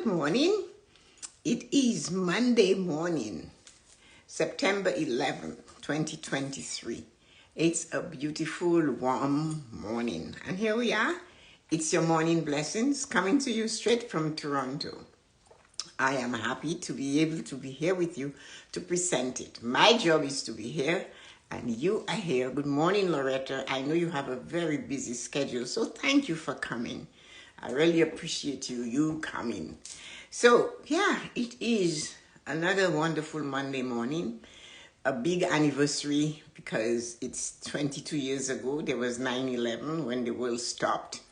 morning. It is Monday morning, September 11th, 2023. It's a beautiful, warm morning. And here we are. It's your morning blessings coming to you straight from Toronto. I am happy to be able to be here with you to present it. My job is to be here and you are here. Good morning, Loretta. I know you have a very busy schedule, so thank you for coming. I really appreciate you coming. So, yeah, it is another wonderful Monday morning. A big anniversary because it's 22 years ago. There was 9/11 when the world stopped.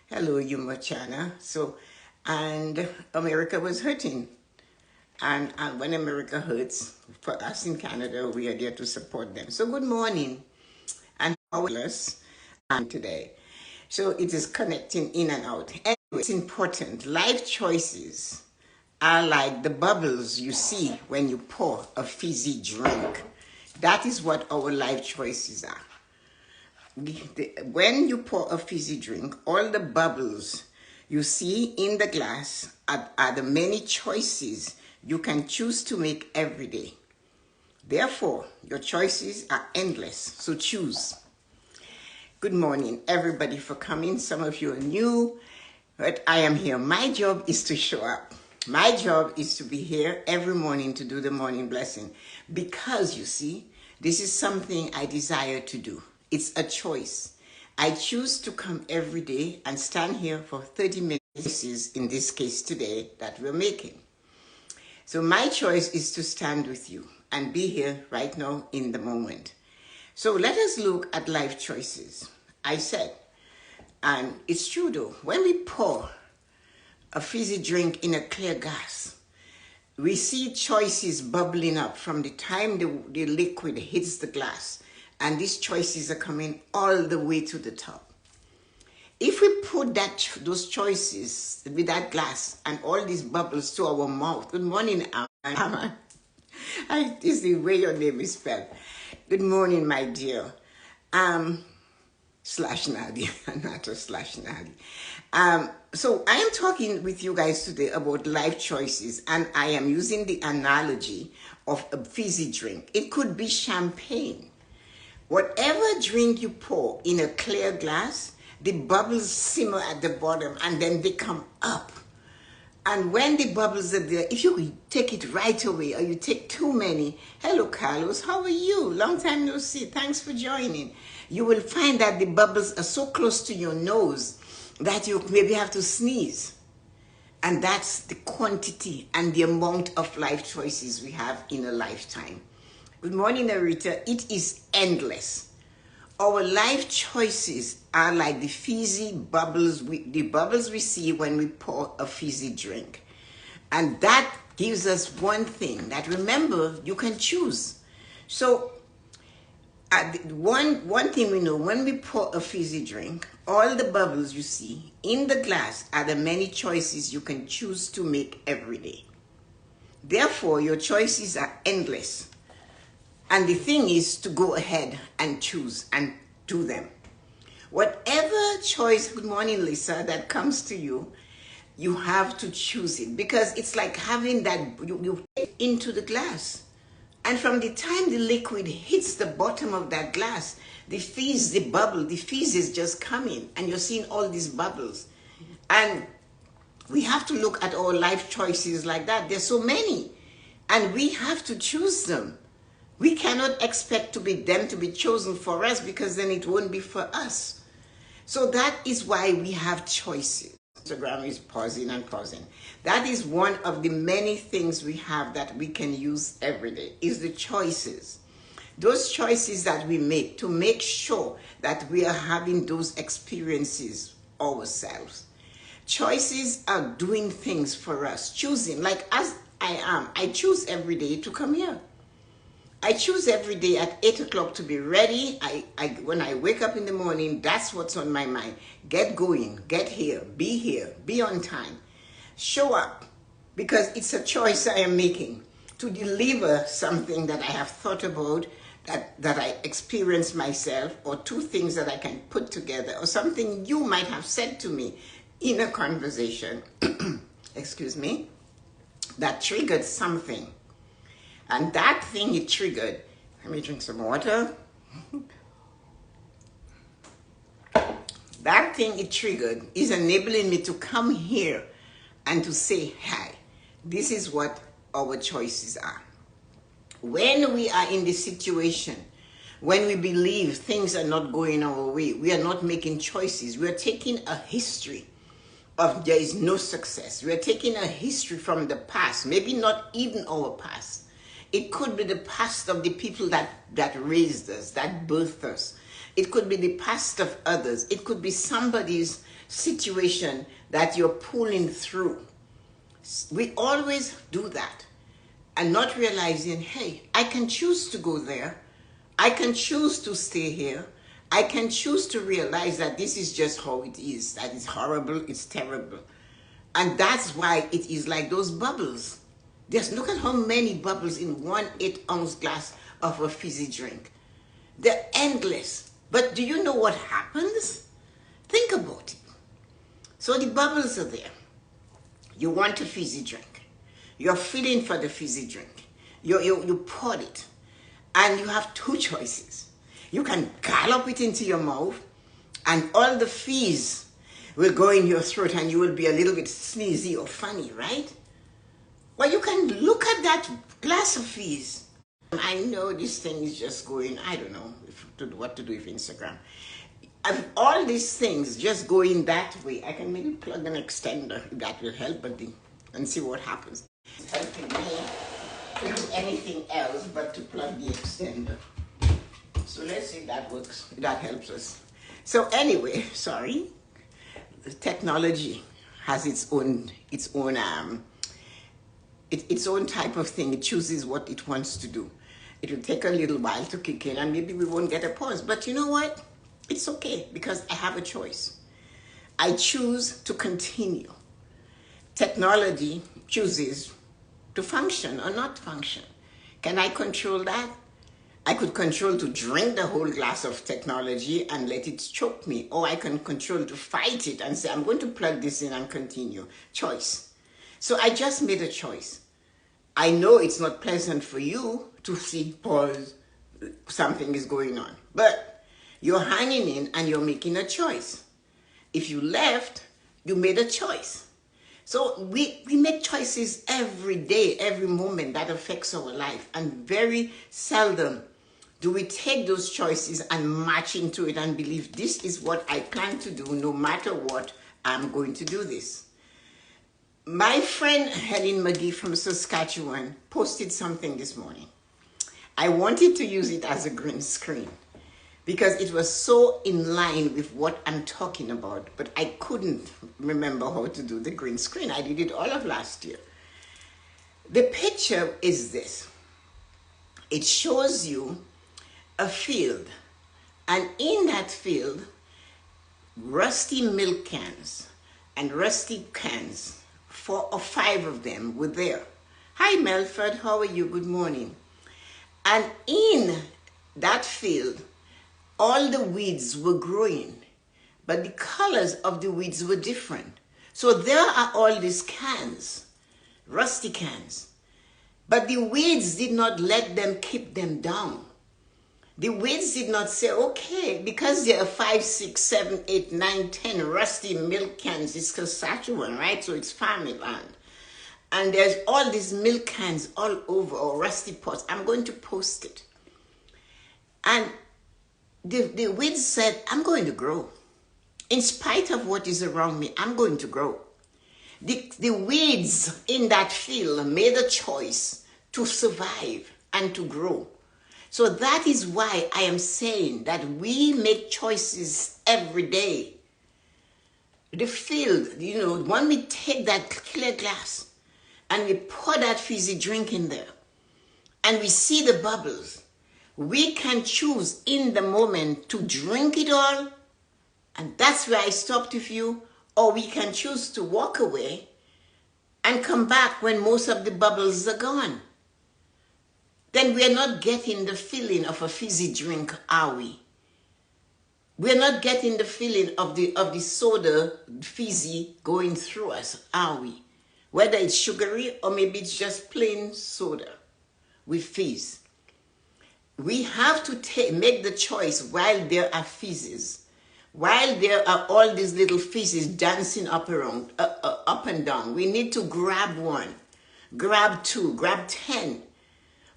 Hello, Yuma Chana. And America was hurting. And when America hurts, for us in Canada, we are there to support them. So good morning. And us and today. So it is connecting in and out. Anyway, it's important. Life choices are like the bubbles you see when you pour a fizzy drink. That is what our life choices are. When you pour a fizzy drink, all the bubbles you see in the glass are the many choices you can choose to make every day. Therefore, your choices are endless, so choose. Good morning, everybody, for coming. Some of you are new, but I am here. My job is to show up. My job is to be here every morning to do the morning blessing because, you see, this is something I desire to do. It's a choice. I choose to come every day and stand here for 30 minutes, in this case today, that we're making. So my choice is to stand with you and be here right now in the moment. So let us look at life choices. I said, and it's true though, when we pour a fizzy drink in a clear glass, we see choices bubbling up from the time the liquid hits the glass, and these choices are coming all the way to the top. If we put those choices with that glass and all these bubbles to our mouth, good morning, Amma. This is the way your name is spelled. Good morning, my dear. Slash Nadi, not a slash Nadi. So I am talking with you guys today about life choices, and I am using the analogy of a fizzy drink. It could be champagne. Whatever drink you pour in a clear glass, the bubbles simmer at the bottom and then they come up. And when the bubbles are there, if you take it right away or you take too many, hello Carlos, how are you? Long time no see, thanks for joining. You will find that the bubbles are so close to your nose that you maybe have to sneeze. And that's the quantity and the amount of life choices we have in a lifetime. Good morning, Narita. It is endless. Our life choices are like the fizzy bubbles, the bubbles we see when we pour a fizzy drink. And that gives us one thing, that remember, you can choose. So one thing we know, when we pour a fizzy drink, all the bubbles you see in the glass are the many choices you can choose to make every day. Therefore, your choices are endless. And the thing is to go ahead and choose and do them. Whatever choice, good morning, Lisa, that comes to you, you have to choose it because it's like having that, you take into the glass. And from the time the liquid hits the bottom of that glass, the fizz, the bubble, the fizz is just coming and you're seeing all these bubbles. And we have to look at our life choices like that. There's so many and we have to choose them. We cannot expect them to be chosen for us because then it won't be for us. So that is why we have choices. Instagram is pausing and pausing. That is one of the many things we have that we can use every day, is the choices. Those choices that we make to make sure that we are having those experiences ourselves. Choices are doing things for us, choosing, like as I am. I choose every day to come here. I choose every day at 8 o'clock to be ready. When I wake up in the morning, that's what's on my mind. Get going, get here, be on time. Show up, because it's a choice I am making to deliver something that I have thought about, that I experienced myself, or two things that I can put together, or something you might have said to me in a conversation. excuse me, that triggered something. And that thing it triggered, let me drink some water. That thing it triggered is enabling me to come here and to say, hi, this is what our choices are. When we are in this situation, when we believe things are not going our way, we are not making choices. We are taking a history of there is no success. We are taking a history from the past, maybe not even our past. It could be the past of the people that raised us, that birthed us. It could be the past of others. It could be somebody's situation that you're pulling through. We always do that and not realizing, hey, I can choose to go there. I can choose to stay here. I can choose to realize that this is just how it is, that it's horrible, it's terrible. And that's why it is like those bubbles. Just look at how many bubbles in 1 8-ounce glass of a fizzy drink. They're endless. But do you know what happens? Think about it. So the bubbles are there. You want a fizzy drink. You're feeling for the fizzy drink. You poured it. And you have two choices. You can gallop it into your mouth and all the fizz will go in your throat and you will be a little bit sneezy or funny, right? Well, you can look at that glass of fizz. I know this thing is just going, I don't know what to do with Instagram. Of all these things just going that way, I can maybe plug an extender. That will help and see what happens. It's helping me to do anything else but to plug the extender. So let's see if that works, if that helps us. So anyway, sorry, technology has its own type of thing. It chooses what it wants to do. It will take a little while to kick in and maybe we won't get a pause. But you know what? It's okay because I have a choice. I choose to continue. Technology chooses to function or not function. Can I control that? I could control to drink the whole glass of technology and let it choke me. Or I can control to fight it and say, I'm going to plug this in and continue. Choice. So I just made a choice. I know it's not pleasant for you to see, pause, something is going on. But you're hanging in and you're making a choice. If you left, you made a choice. So we make choices every day, every moment that affects our life. And very seldom do we take those choices and march into it and believe this is what I plan to do, no matter what, I'm going to do this. My friend Helen McGee from Saskatchewan posted something this morning. I wanted to use it as a green screen because it was so in line with what I'm talking about, but I couldn't remember how to do the green screen. I did it all of last year. The picture is this. It shows you a field, and in that field, rusty milk cans and rusty cans, 4 or 5 of them were there. Hi Melford, how are you? Good morning. And in that field, all the weeds were growing, but the colors of the weeds were different. So there are all these cans, rusty cans, but the weeds did not let them keep them down. The weeds did not say, okay, because there are 5, 6, 7, 8, 9, 10 rusty milk cans. It's Saskatchewan, right? So it's farming land. And there's all these milk cans all over, or rusty pots. I'm going to post it. And the weeds said, I'm going to grow. In spite of what is around me, I'm going to grow. The weeds in that field made a choice to survive and to grow. So that is why I am saying that we make choices every day. The field, when we take that clear glass and we pour that fizzy drink in there and we see the bubbles, we can choose in the moment to drink it all, and that's where I stopped with you, or we can choose to walk away and come back when most of the bubbles are gone. Then we are not getting the feeling of a fizzy drink, are we? We're not getting the feeling of the soda fizzy going through us, are we? whether it's sugary or maybe it's just plain soda with fizz. We have to make the choice while there are fizzes, while there are all these little fizzes dancing up and down. We need to grab one, grab two, grab 10.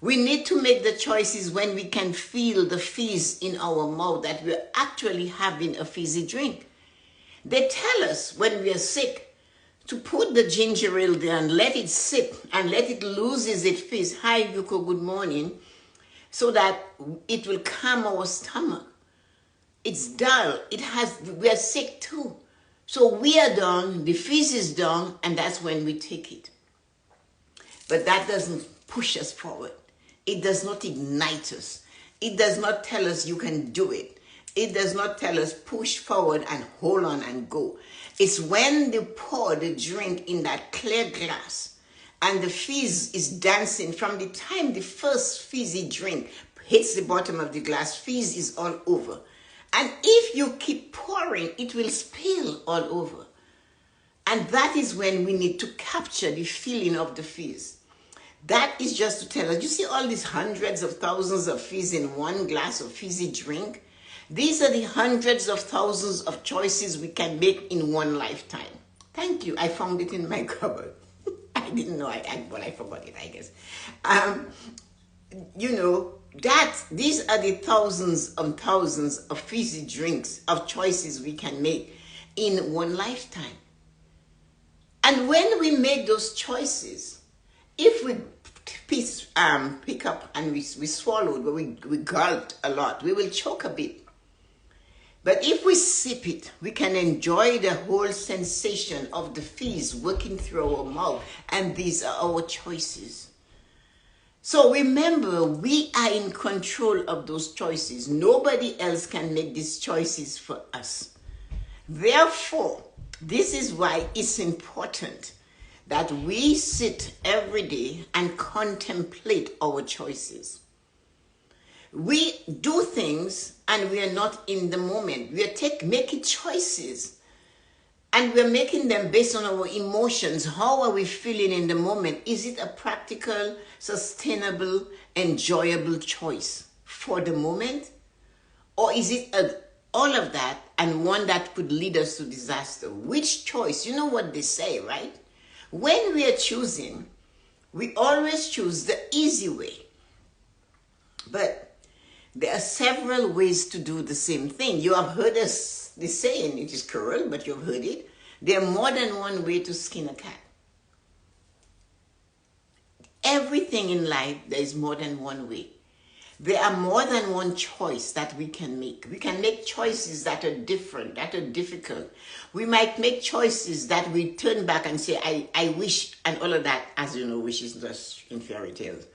We need to make the choices when we can feel the fizz in our mouth that we're actually having a fizzy drink. They tell us when we are sick to put the ginger ale there and let it sit and let it loses its fizz. Hi, Yuko, good morning. So that it will calm our stomach. It's dull. We are sick too. So we are down, the fizz is down, and that's when we take it. But that doesn't push us forward. It does not ignite us. It does not tell us you can do it. It does not tell us push forward and hold on and go. It's when they pour the drink in that clear glass and the fizz is dancing from the time the first fizzy drink hits the bottom of the glass, fizz is all over. And if you keep pouring, it will spill all over. And that is when we need to capture the feeling of the fizz. That is just to tell us, you see all these hundreds of thousands of fizz in one glass of fizzy drink? These are the hundreds of thousands of choices we can make in one lifetime. Thank you. I found it in my cupboard. I didn't know I forgot it, I guess. These are the thousands and thousands of fizzy drinks, of choices we can make in one lifetime. And when we make those choices, if we pick up and we swallowed, but we gulped a lot, we will choke a bit. But if we sip it, we can enjoy the whole sensation of the fizz working through our mouth. And these are our choices. So remember, we are in control of those choices. Nobody else can make these choices for us. Therefore, this is why it's important that we sit every day and contemplate our choices. We do things and we are not in the moment. We are making choices and we're making them based on our emotions. How are we feeling in the moment? Is it a practical, sustainable, enjoyable choice for the moment? Or is it all of that and one that could lead us to disaster? Which choice? You know what they say, right? When we are choosing, we always choose the easy way. But there are several ways to do the same thing. You have heard the saying, it is cruel, but you've heard it. There are more than one way to skin a cat. Everything in life, there is more than one way. There are more than one choice that we can make. We can make choices that are different, that are difficult. We might make choices that we turn back and say, I wish, and all of that, as you know, wish is just in fairy tales.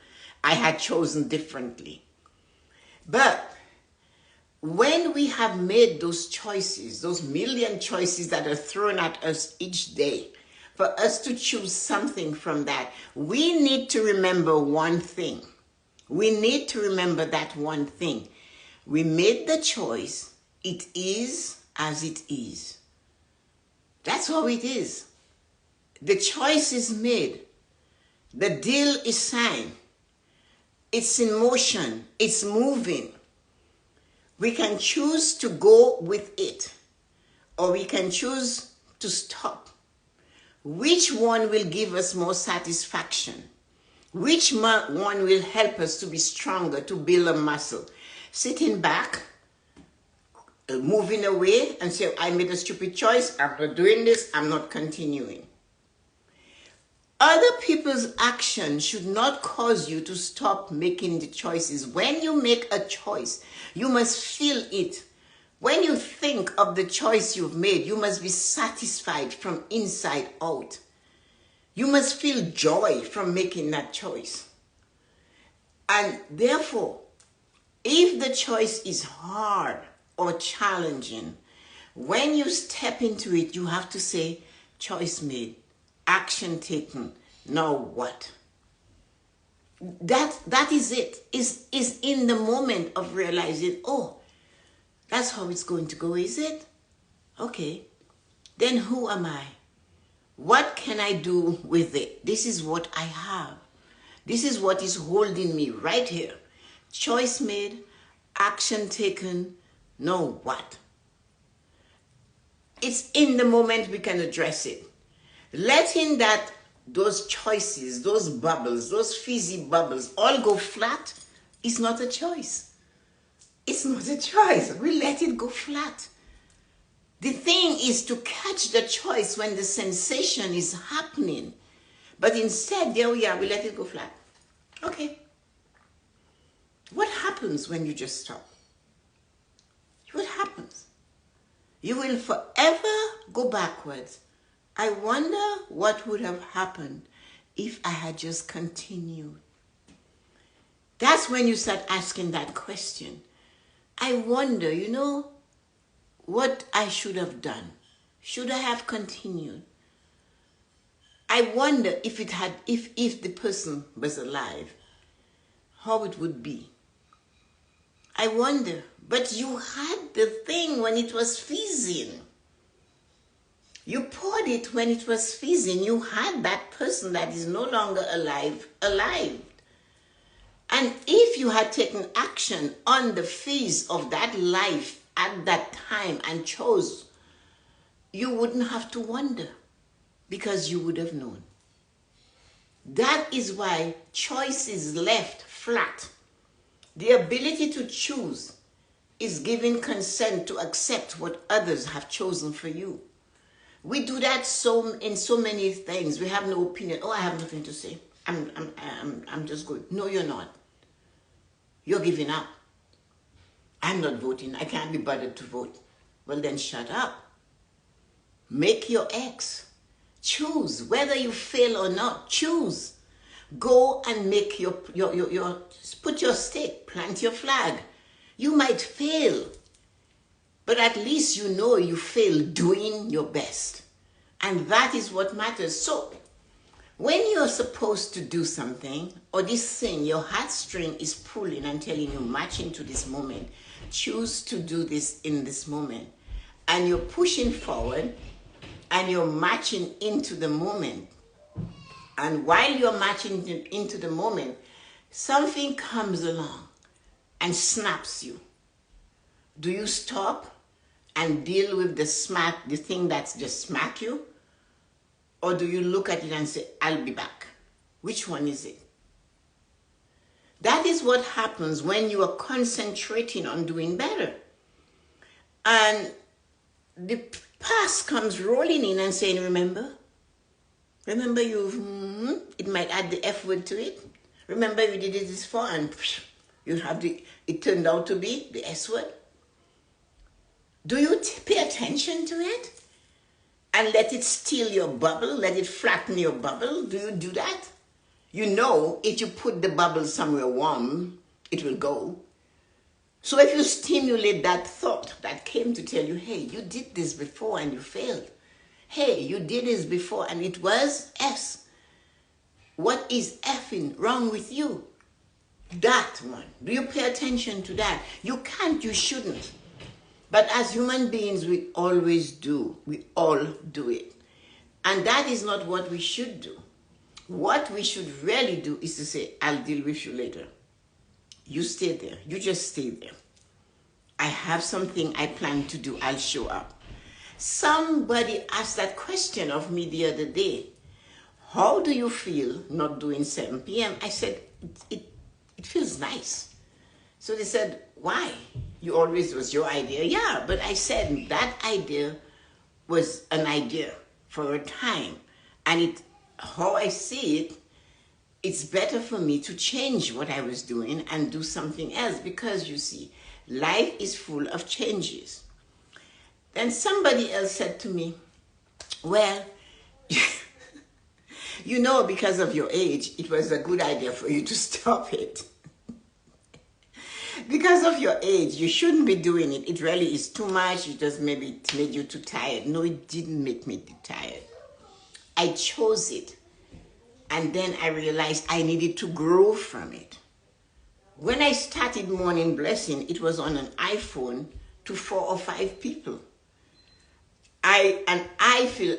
I had chosen differently. But when we have made those choices, those million choices that are thrown at us each day, for us to choose something from that, we need to remember one thing. We need to remember that one thing. We made the choice. It is as it is. That's how it is. The choice is made. The deal is signed. It's in motion. It's moving. We can choose to go with it, or we can choose to stop. Which one will give us more satisfaction? Which one will help us to be stronger, to build a muscle? Sitting back, moving away and say, I made a stupid choice, I'm not doing this, I'm not continuing. Other people's action should not cause you to stop making the choices. When you make a choice, you must feel it. When you think of the choice you've made, you must be satisfied from inside out. You must feel joy from making that choice. And therefore, if the choice is hard or challenging, when you step into it, you have to say, choice made, action taken, now what? That is it. Is in the moment of realizing, oh, that's how it's going to go, is it? Okay. Then who am I? What can I do with it? This is what I have. This is what is holding me right here. Choice made, action taken, now what? It's in the moment we can address it. Letting those choices, those bubbles, those fizzy bubbles all go flat is not a choice. It's not a choice. We let it go flat. The thing is to catch the choice when the sensation is happening. But instead, there we are, we let it go flat. Okay. What happens when you just stop? What happens? You will forever go backwards. I wonder what would have happened if I had just continued. That's when you start asking that question. I wonder, what I should have done. Should I have continued? I wonder if the person was alive, how it would be. I wonder, but you had the thing when it was fizzing. You poured it when it was fizzing. You had that person that is no longer alive. And if you had taken action on the fizz of that life at that time and chose, you wouldn't have to wonder because you would have known. That is why choice is left flat. The ability to choose is giving consent to accept what others have chosen for you. We do that in so many things. We have no opinion. Oh, I have nothing to say. I'm just good. No, you're not. You're giving up. I'm not voting. I can't be bothered to vote. Well, then shut up. Make your X. Choose. Whether you fail or not, choose. Go and make put your stake, plant your flag. You might fail, but at least you know you failed doing your best. And that is what matters. So, when you're supposed to do something, or this thing, your heartstring is pulling and telling you, match into this moment, choose to do this in this moment, and you're pushing forward, and you're matching into the moment, and while you're matching into the moment, something comes along and snaps you. Do you stop and deal with the thing that's just smack you? Or do you look at it and say, I'll be back? Which one is it? That is what happens when you are concentrating on doing better. And the past comes rolling in and saying, remember it might add the F word to it. Remember you did it this far and it turned out to be the S word. Do you pay attention to it and let it steal your bubble, let it flatten your bubble? Do you do that? You know, if you put the bubble somewhere warm, it will go. So if you stimulate that thought that came to tell you, hey, you did this before and you failed. Hey, you did this before and it was S. What is effing wrong with you? That one. Do you pay attention to that? You can't, you shouldn't. But as human beings, we always do. We all do it. And that is not what we should do. What we should really do is to say, I'll deal with you later. You stay there. You just stay there. I have something I plan to do. I'll show up. Somebody asked that question of me the other day. How do you feel not doing 7 p.m.? I said, it feels nice. So they said, why? You always was your idea. Yeah, but I said that idea was an idea for a time. And how I see it, it's better for me to change what I was doing and do something else because you see, life is full of changes. Then somebody else said to me, well, because of your age, it was a good idea for you to stop it. Because of your age, you shouldn't be doing it. It really is too much. Maybe it made you too tired. No, it didn't make me tired. I chose it. And then I realized I needed to grow from it. When I started Morning Blessing, it was on an iPhone to 4 or 5 people. I feel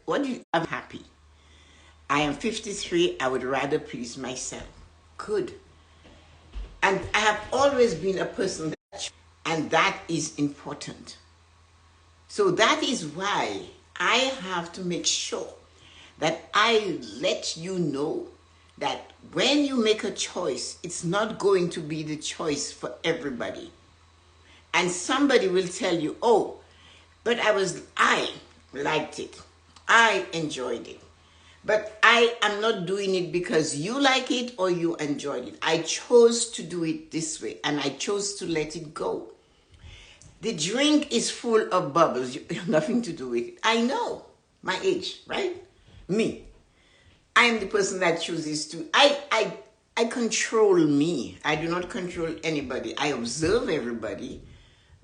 I'm happy. I am 53. I would rather please myself. Good. And I have always been a person and that is important. So that is why I have to make sure that I let you know that when you make a choice, it's not going to be the choice for everybody. And somebody will tell you, oh, but I liked it. I enjoyed it. But I am not doing it because you like it or you enjoyed it. I chose to do it this way and I chose to let it go. The drink is full of bubbles. You have nothing to do with it. I know my age, right? Me. I am the person that chooses to. I control me. I do not control anybody. I observe everybody.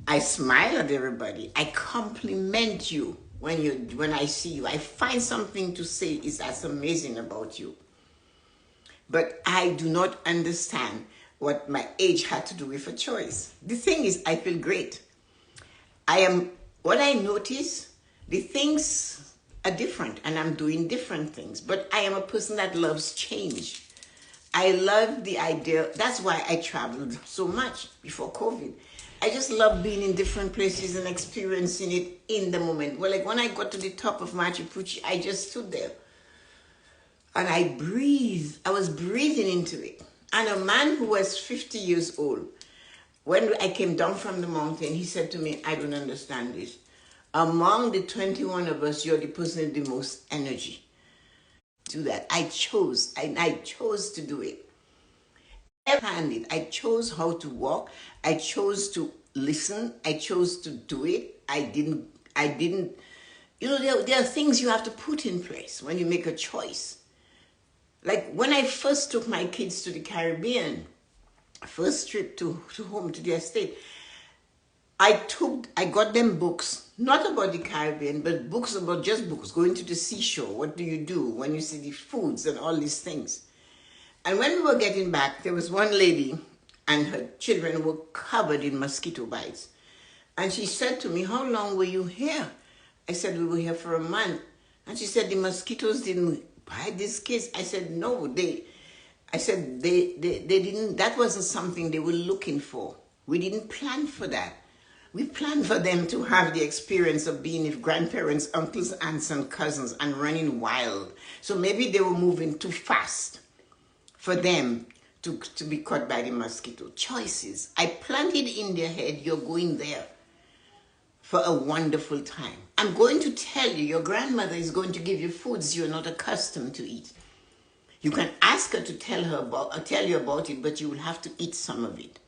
I smile at everybody. I compliment you when I see you. I find something to say that's amazing about you. But I do not understand what my age had to do with a choice. The thing is, I feel great. What I notice, the things are different and I'm doing different things, but I am a person that loves change. I love the idea. That's why I traveled so much before COVID. I just love being in different places and experiencing it in the moment. Well, like when I got to the top of Machu Picchu, I just stood there and I breathed. I was breathing into it. And a man who was 50 years old, when I came down from the mountain, he said to me, I don't understand this. Among the 21 of us, you're the person with the most energy. Do that. I chose to do it. I chose how to walk. I chose to listen. I chose to do it. I didn't, there are things you have to put in place when you make a choice. Like when I first took my kids to the Caribbean, first trip to home, to the estate, I got them books, not about the Caribbean, but books about just books, going to the seashore. What do you do when you see the foods and all these things? And when we were getting back, there was one lady and her children were covered in mosquito bites. And she said to me, how long were you here? I said, we were here for a month. And she said, the mosquitoes didn't bite these kids. I said, no, they didn't, that wasn't something they were looking for. We didn't plan for that. We planned for them to have the experience of being with grandparents, uncles, aunts, and cousins and running wild. So maybe they were moving too fast for them to be caught by the mosquito. Choices. I planted in their head, you're going there for a wonderful time. I'm going to tell you, your grandmother is going to give you foods you're not accustomed to eat. You can ask her to tell you about it, but you will have to eat some of it.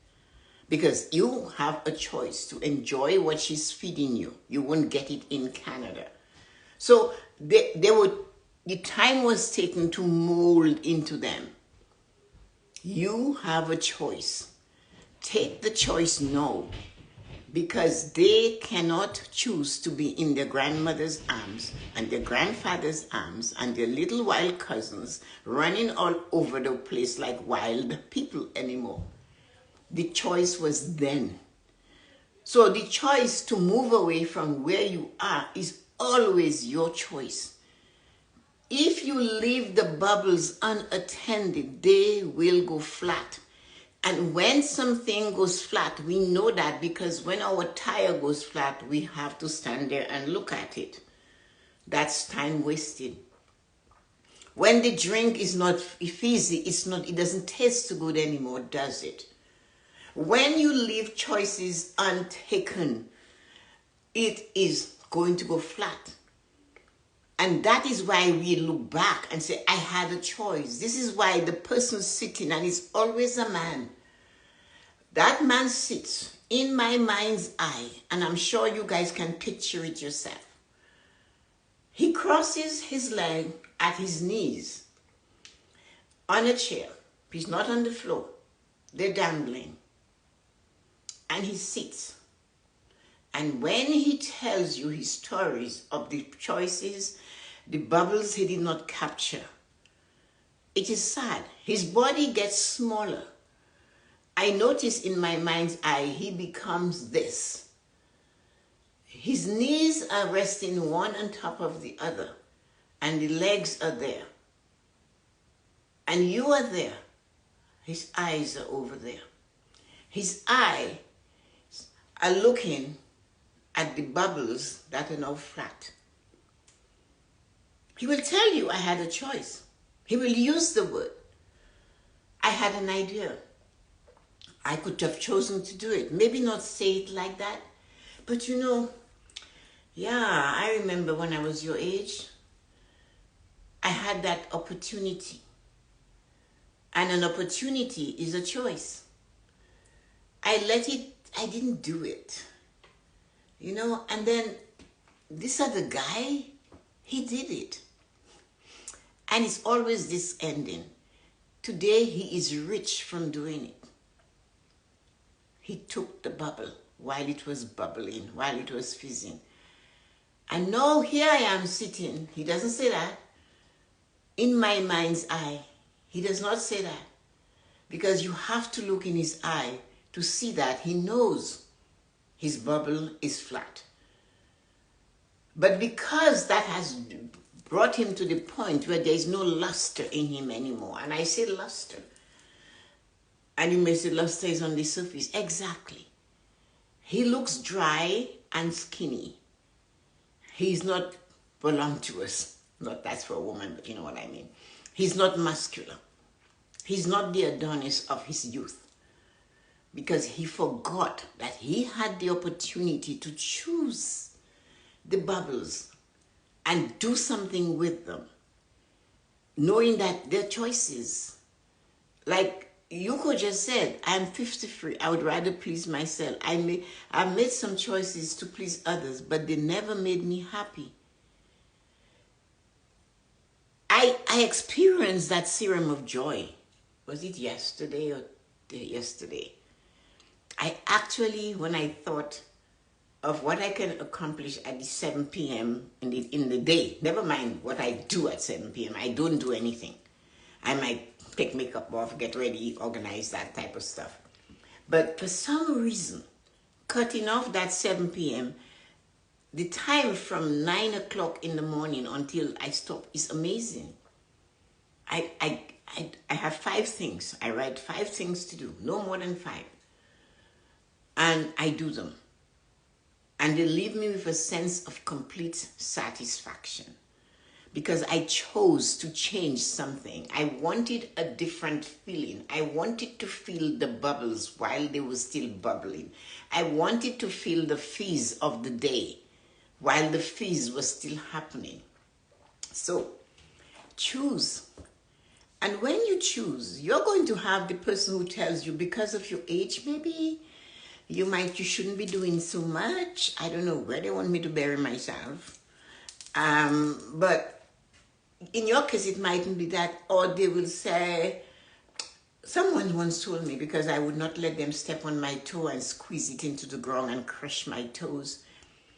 Because you have a choice to enjoy what she's feeding you. You won't get it in Canada. So the time was taken to mold into them. You have a choice. Take the choice now. Because they cannot choose to be in their grandmother's arms and their grandfather's arms and their little wild cousins running all over the place like wild people anymore. The choice was then. So the choice to move away from where you are is always your choice. If you leave the bubbles unattended, they will go flat. And when something goes flat, we know that because when our tire goes flat, we have to stand there and look at it. That's time wasted. When the drink is not fizzy, it doesn't taste so good anymore, does it? When you leave choices untaken, it is going to go flat. And that is why we look back and say, I had a choice. This is why the person sitting, and it's always a man, that man sits in my mind's eye, and I'm sure you guys can picture it yourself. He crosses his leg at his knees on a chair. He's not on the floor. They're dangling. And he sits. And when he tells you his stories of the choices, the bubbles he did not capture, it is sad. His body gets smaller. I notice in my mind's eye, he becomes this. His knees are resting one on top of the other. and the legs are there, and you are there. His eyes are over there. His eyes are looking at the bubbles that are now flat. He will tell you, I had a choice. He will use the word, I had an idea. I could have chosen to do it. Maybe not say it like that, but you know, yeah, I remember when I was your age, I had that opportunity. And an opportunity is a choice. I didn't do it. You know, and then this other guy, he did it. And it's always this ending. Today he is rich from doing it. He took the bubble while it was bubbling, while it was fizzing. And now here I am sitting. He doesn't say that. In my mind's eye, he does not say that. Because you have to look in his eye to see that he knows his bubble is flat. But because that has brought him to the point where there is no luster in him anymore, and I say luster, and you may say luster is on the surface. Exactly. He looks dry and skinny. He's not voluptuous. Not that's for a woman, but you know what I mean. He's not muscular. He's not the Adonis of his youth. Because he forgot that he had the opportunity to choose the bubbles and do something with them, knowing that they're choices. Like you could just said, I'm 53, I would rather please myself. I made some choices to please others, but they never made me happy. I experienced that serum of joy. Was it yesterday or yesterday? I actually, when I thought of what I can accomplish at the 7 p.m. in the day, never mind what I do at 7 p.m., I don't do anything. I might take makeup off, get ready, organize, that type of stuff. But for some reason, cutting off that 7 p.m., the time from 9 o'clock in the morning until I stop is amazing. I have 5 things. I write 5 things to do, no more than 5. And I do them. And they leave me with a sense of complete satisfaction. Because I chose to change something. I wanted a different feeling. I wanted to feel the bubbles while they were still bubbling. I wanted to feel the fizz of the day while the fizz was still happening. So, choose. And when you choose, you're going to have the person who tells you, because of your age maybe, you shouldn't be doing so much. I don't know where they want me to bury myself. But in your case, it mightn't be that. Or they will say, someone once told me, because I would not let them step on my toe and squeeze it into the ground and crush my toes.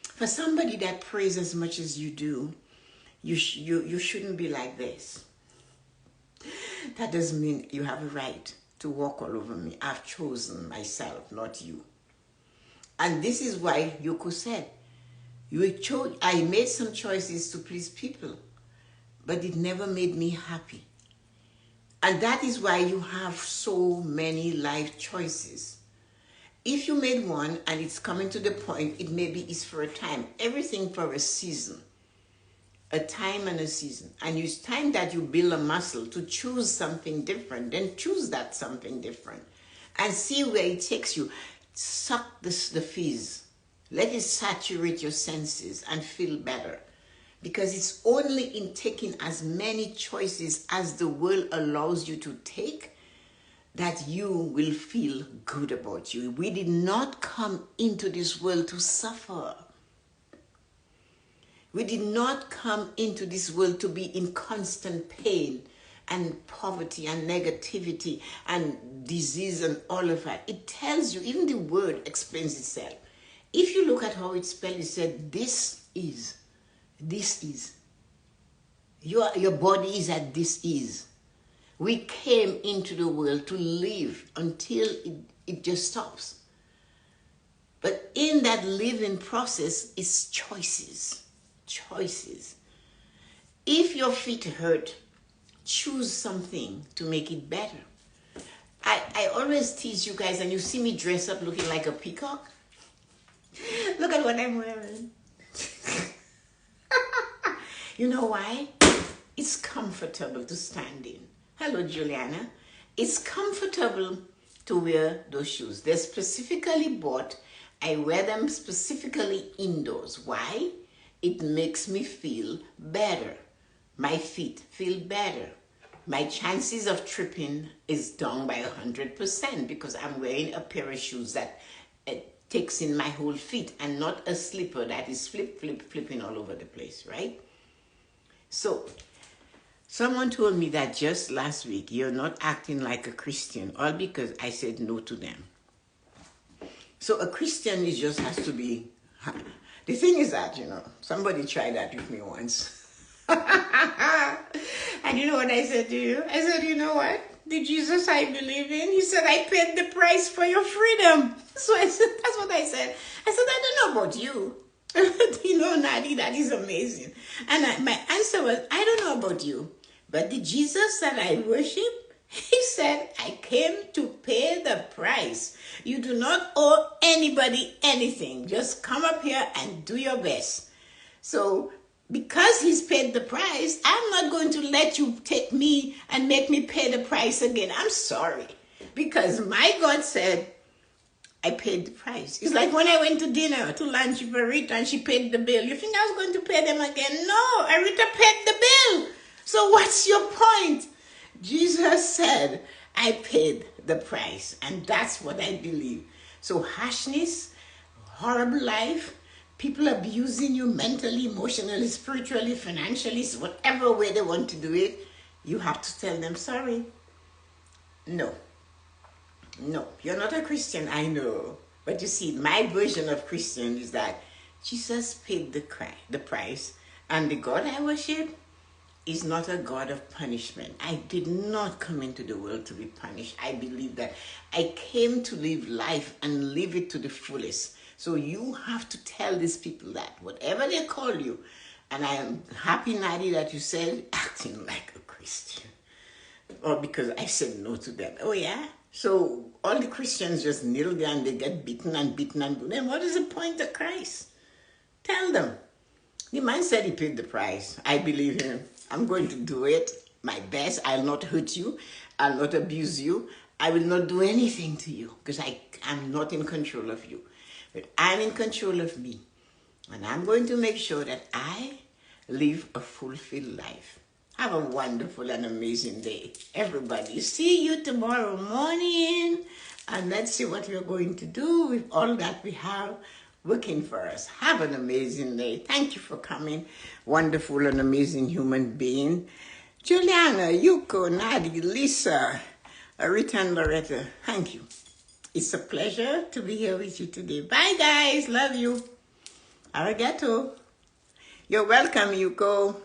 For somebody that prays as much as you do, you shouldn't be like this. That doesn't mean you have a right to walk all over me. I've chosen myself, not you. And this is why Yoko said, I made some choices to please people, but it never made me happy. And that is why you have so many life choices. If you made one and it's coming to the point, it maybe is for a time. Everything for a season. A time and a season. And it's time that you build a muscle to choose something different. Then choose that something different. And see where it takes you. Suck the fizz. Let it saturate your senses and feel better. Because it's only in taking as many choices as the world allows you to take that you will feel good about you. We did not come into this world to suffer. We did not come into this world to be in constant pain and poverty and negativity and disease and all of that. It tells you, even the word explains itself. If you look at how it's spelled, it said, this is. Your body is at this is. We came into the world to live until it just stops. But in that living process is choices. Choices. If your feet hurt, choose something to make it better. I always tease you guys, and you see me dress up looking like a peacock. Look at what I'm wearing. You know why? It's comfortable to stand in. Hello, Juliana. It's comfortable to wear those shoes. They're specifically bought. I wear them specifically indoors. Why? It makes me feel better. My feet feel better. My chances of tripping is down by 100% because I'm wearing a pair of shoes that takes in my whole feet and not a slipper that is flipping all over the place, right? So, someone told me that just last week, you're not acting like a Christian, all because I said no to them. So a Christian is just has to be, the thing is that, somebody tried that with me once. And you know what I said to you? I said, you know what? The Jesus I believe in, he said, I paid the price for your freedom. So I said, that's what I said. I said, I don't know about you. Nadi, that is amazing. And my answer was, I don't know about you, but the Jesus that I worship, he said, I came to pay the price. You do not owe anybody anything. Just come up here and do your best. So because he's paid the price, I'm not going to let you take me and make me pay the price again. I'm sorry. Because my God said, I paid the price. It's like when I went to dinner, to lunch with Rita, and she paid the bill. You think I was going to pay them again? No, Rita paid the bill. So what's your point? Jesus said, I paid the price. And that's what I believe. So harshness, horrible life, people abusing you mentally, emotionally, spiritually, financially, whatever way they want to do it, you have to tell them sorry. No, you're not a Christian, I know. But you see, my version of Christian is that Jesus paid the price, and the God I worship is not a God of punishment. I did not come into the world to be punished. I believe that I came to live life and live it to the fullest. So you have to tell these people that, whatever they call you, and I am happy, Nadi, that you said acting like a Christian. Or because I said no to them. Oh, yeah? So all the Christians just kneel there and they get beaten and beaten and beaten. Then what is the point of Christ? Tell them. The man said he paid the price. I believe him. I'm going to do it my best. I'll not hurt you. I'll not abuse you. I will not do anything to you because I'm not in control of you. But I'm in control of me. And I'm going to make sure that I live a fulfilled life. Have a wonderful and amazing day, everybody. See you tomorrow morning. And let's see what we're going to do with all that we have working for us. Have an amazing day. Thank you for coming. Wonderful and amazing human being. Juliana, Yuko, Nadi, Lisa, Rita and Loretta, thank you. It's a pleasure to be here with you today. Bye, guys. Love you. Arigato. You're welcome, Yuko.